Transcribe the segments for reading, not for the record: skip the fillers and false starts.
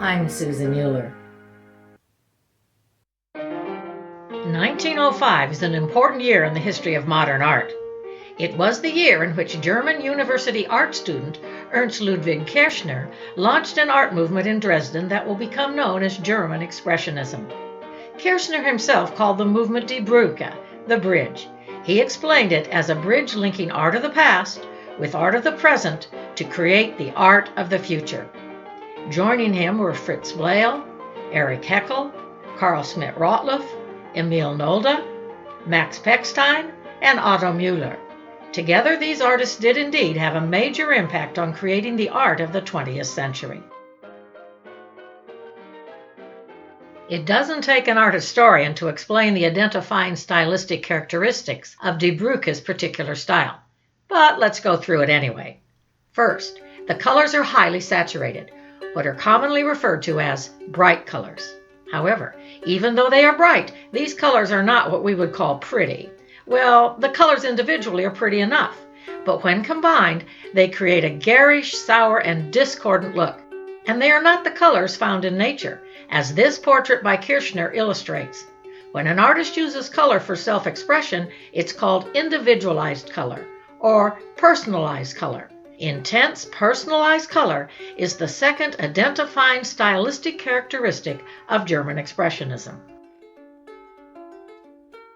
I'm Susan Euler. 1905 is an important year in the history of modern art. It was the year in which German university art student Ernst Ludwig Kirchner launched an art movement in Dresden that will become known as German Expressionism. Kirchner himself called the movement Die Brücke, the bridge. He explained it as a bridge linking art of the past with art of the present to create the art of the future. Joining him were Fritz Bleyl, Erich Heckel, Carl Schmidt-Rottluff, Emil Nolde, Max Pechstein, and Otto Müller. Together, these artists did indeed have a major impact on creating the art of the 20th century. It doesn't take an art historian to explain the identifying stylistic characteristics of Die Brücke's particular style, but let's go through it anyway. First, the colors are highly saturated, what are commonly referred to as bright colors. However, even though they are bright, these colors are not what we would call pretty. Well, the colors individually are pretty enough, but when combined, they create a garish, sour, and discordant look. And they are not the colors found in nature, as this portrait by Kirchner illustrates. When an artist uses color for self-expression, it's called individualized color, or personalized color. Intense, personalized color is the second identifying stylistic characteristic of German Expressionism.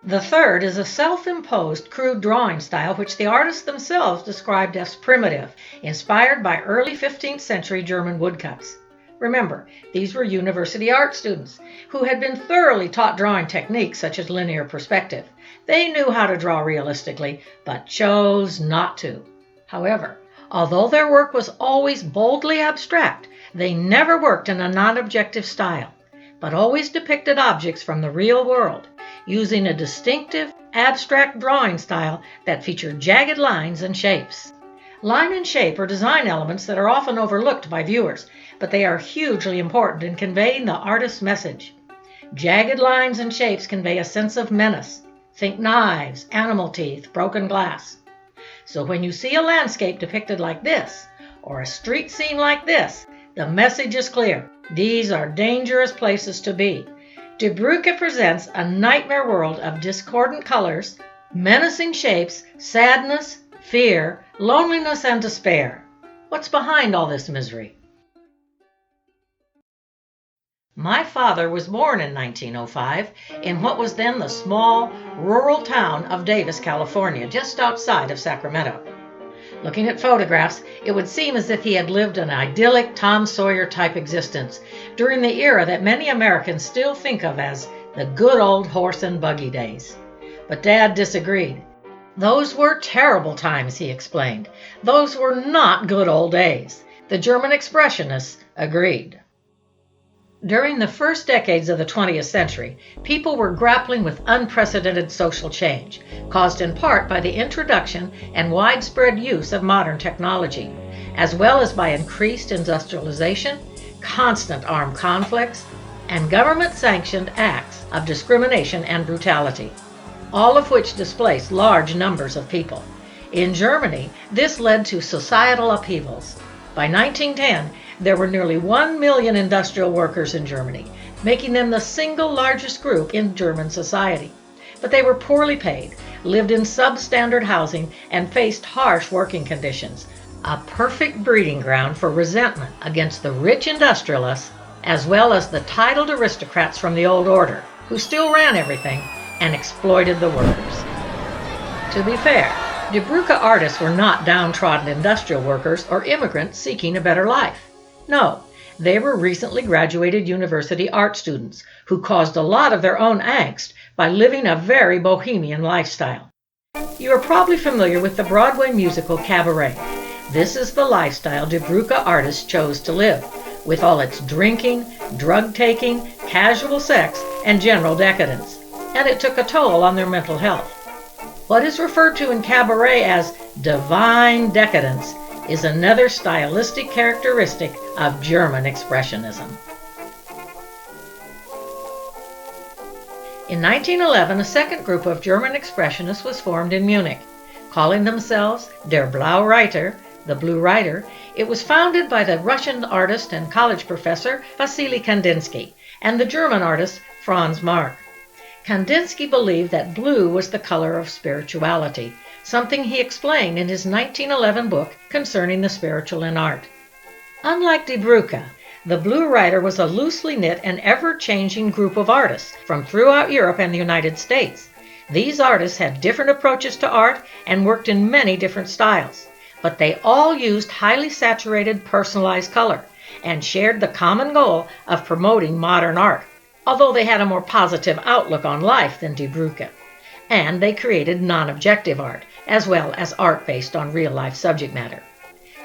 The third is a self-imposed crude drawing style which the artists themselves described as primitive, inspired by early 15th century German woodcuts. Remember, these were university art students who had been thoroughly taught drawing techniques such as linear perspective. They knew how to draw realistically, but chose not to. However, although their work was always boldly abstract, they never worked in a non-objective style, but always depicted objects from the real world, using a distinctive, abstract drawing style that featured jagged lines and shapes. Line and shape are design elements that are often overlooked by viewers, but they are hugely important in conveying the artist's message. Jagged lines and shapes convey a sense of menace. Think knives, animal teeth, broken glass. So when you see a landscape depicted like this, or a street scene like this, the message is clear. These are dangerous places to be. Die Brücke presents a nightmare world of discordant colors, menacing shapes, sadness, fear, loneliness, and despair. What's behind all this misery? My father was born in 1905 in what was then the small, rural town of Davis, California, just outside of Sacramento. Looking at photographs, it would seem as if he had lived an idyllic Tom Sawyer-type existence during the era that many Americans still think of as the good old horse and buggy days. But Dad disagreed. Those were terrible times, he explained. Those were not good old days. The German Expressionists agreed. During the first decades of the 20th century, people were grappling with unprecedented social change, caused in part by the introduction and widespread use of modern technology, as well as by increased industrialization, constant armed conflicts, and government-sanctioned acts of discrimination and brutality, all of which displaced large numbers of people. In Germany, this led to societal upheavals. By 1910, there were nearly 1 million industrial workers in Germany, making them the single largest group in German society. But they were poorly paid, lived in substandard housing, and faced harsh working conditions, a perfect breeding ground for resentment against the rich industrialists, as well as the titled aristocrats from the old order, who still ran everything and exploited the workers. To be fair, Die Brücke artists were not downtrodden industrial workers or immigrants seeking a better life. No, they were recently graduated university art students who caused a lot of their own angst by living a very bohemian lifestyle. You are probably familiar with the Broadway musical Cabaret. This is the lifestyle Die Brücke artists chose to live, with all its drinking, drug-taking, casual sex, and general decadence. And it took a toll on their mental health. What is referred to in Cabaret as divine decadence is another stylistic characteristic of German Expressionism. In 1911, a second group of German Expressionists was formed in Munich, calling themselves Der Blaue Reiter, The Blue Rider, it was founded by the Russian artist and college professor Vasily Kandinsky and the German artist Franz Marc. Kandinsky believed that blue was the color of spirituality, something he explained in his 1911 book concerning the spiritual in art. Unlike Die Brücke, the Blue Rider was a loosely knit and ever-changing group of artists from throughout Europe and the United States. These artists had different approaches to art and worked in many different styles, but they all used highly saturated, personalized color and shared the common goal of promoting modern art, although they had a more positive outlook on life than Die Brücke. And they created non-objective art, as well as art based on real-life subject matter.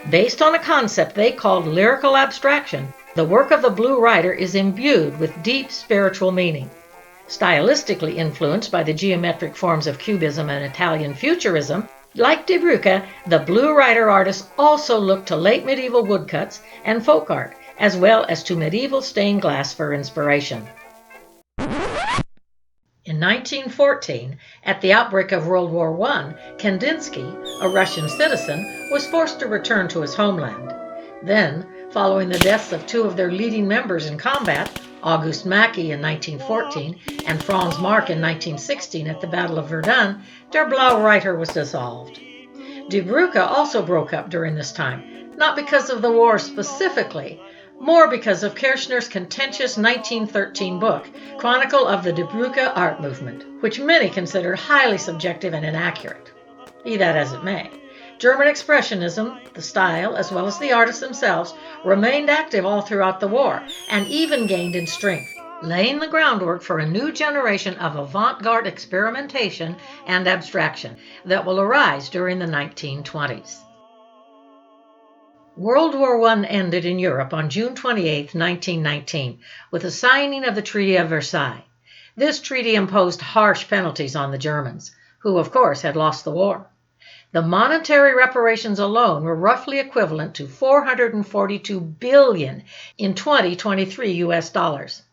Based on a concept they called lyrical abstraction, the work of the Blue Rider is imbued with deep spiritual meaning. Stylistically influenced by the geometric forms of Cubism and Italian Futurism, like Die Brücke, the Blue Rider artists also looked to late medieval woodcuts and folk art, as well as to medieval stained glass for inspiration. In 1914, at the outbreak of World War I, Kandinsky, a Russian citizen, was forced to return to his homeland. Then, following the deaths of two of their leading members in combat, August Macke in 1914 and Franz Marc in 1916 at the Battle of Verdun, Der Blaue Reiter was dissolved. Die Brücke also broke up during this time, not because of the war specifically, more because of Kirchner's contentious 1913 book, Chronicle of the Die Brücke Art Movement, which many considered highly subjective and inaccurate. Be that as it may, German Expressionism, the style as well as the artists themselves, remained active all throughout the war and even gained in strength, laying the groundwork for a new generation of avant-garde experimentation and abstraction that will arise during the 1920s. World War I ended in Europe on June 28, 1919, with the signing of the Treaty of Versailles. This treaty imposed harsh penalties on the Germans, who of course had lost the war. The monetary reparations alone were roughly equivalent to $442 billion in 2023 US dollars.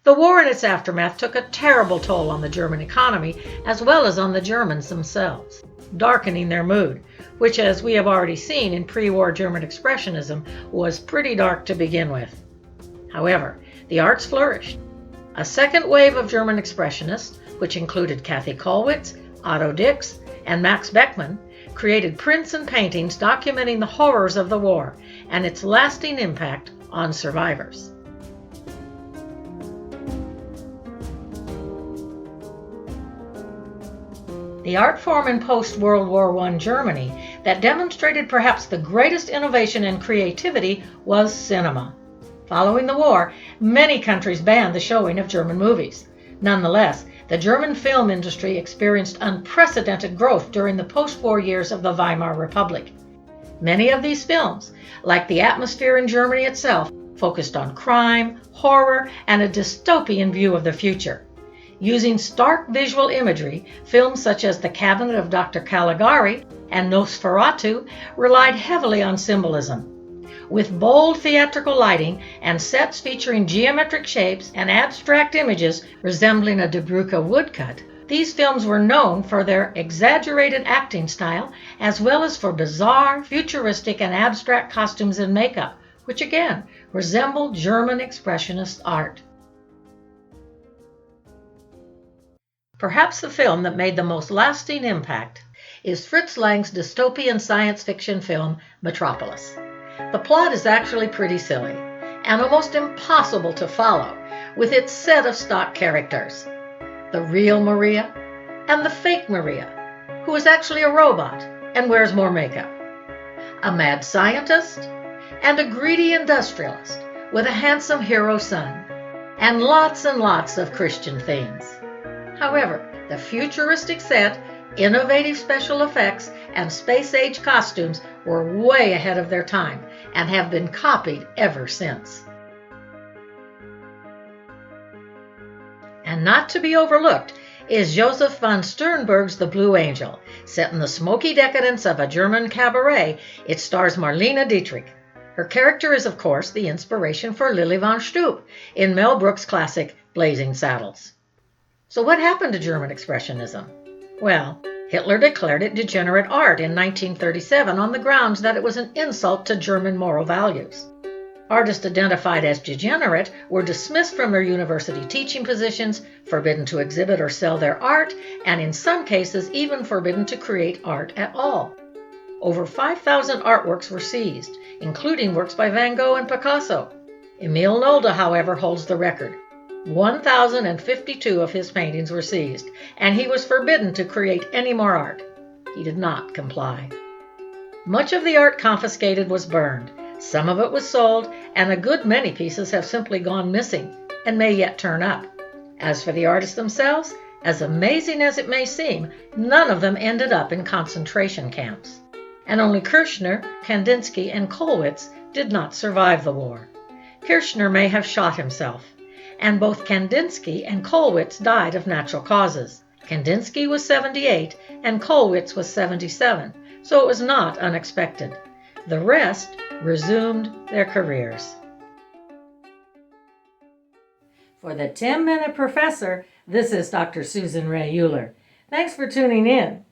The war and its aftermath took a terrible toll on the German economy as well as on the Germans themselves, darkening their mood, which, as we have already seen in pre-war German Expressionism, was pretty dark to begin with. However, the arts flourished. A second wave of German Expressionists, which included Kathy Kollwitz, Otto Dix, and Max Beckmann, created prints and paintings documenting the horrors of the war and its lasting impact on survivors. The art form in post-World War I Germany that demonstrated perhaps the greatest innovation and creativity was cinema. Following the war, many countries banned the showing of German movies. Nonetheless, the German film industry experienced unprecedented growth during the post-war years of the Weimar Republic. Many of these films, like the atmosphere in Germany itself, focused on crime, horror, and a dystopian view of the future. Using stark visual imagery, films such as The Cabinet of Dr. Caligari and Nosferatu relied heavily on symbolism. With bold theatrical lighting and sets featuring geometric shapes and abstract images resembling a Die Brücke woodcut, these films were known for their exaggerated acting style as well as for bizarre, futuristic, and abstract costumes and makeup, which again resembled German Expressionist art. Perhaps the film that made the most lasting impact is Fritz Lang's dystopian science fiction film Metropolis. The plot is actually pretty silly and almost impossible to follow with its set of stock characters. The real Maria and the fake Maria, who is actually a robot and wears more makeup. A mad scientist and a greedy industrialist with a handsome hero son, and lots of Christian themes. However, the futuristic set, innovative special effects, and space-age costumes were way ahead of their time and have been copied ever since. And not to be overlooked is Joseph von Sternberg's The Blue Angel. Set in the smoky decadence of a German cabaret, it stars Marlene Dietrich. Her character is, of course, the inspiration for Lily von Shtupp in Mel Brooks' classic Blazing Saddles. So what happened to German Expressionism? Well, Hitler declared it degenerate art in 1937 on the grounds that it was an insult to German moral values. Artists identified as degenerate were dismissed from their university teaching positions, forbidden to exhibit or sell their art, and in some cases even forbidden to create art at all. Over 5,000 artworks were seized, including works by Van Gogh and Picasso. Emil Nolde, however, holds the record. 1,052 of his paintings were seized, and he was forbidden to create any more art. He did not comply. Much of the art confiscated was burned. Some of it was sold, and a good many pieces have simply gone missing and may yet turn up. As for the artists themselves, as amazing as it may seem, none of them ended up in concentration camps. And only Kirchner, Kandinsky, and Kollwitz did not survive the war. Kirchner may have shot himself, and both Kandinsky and Kollwitz died of natural causes. Kandinsky was 78 and Kollwitz was 77, so it was not unexpected. The rest resumed their careers. For the 10-Minute Professor, this is Dr. Susan Ray Euler. Thanks for tuning in.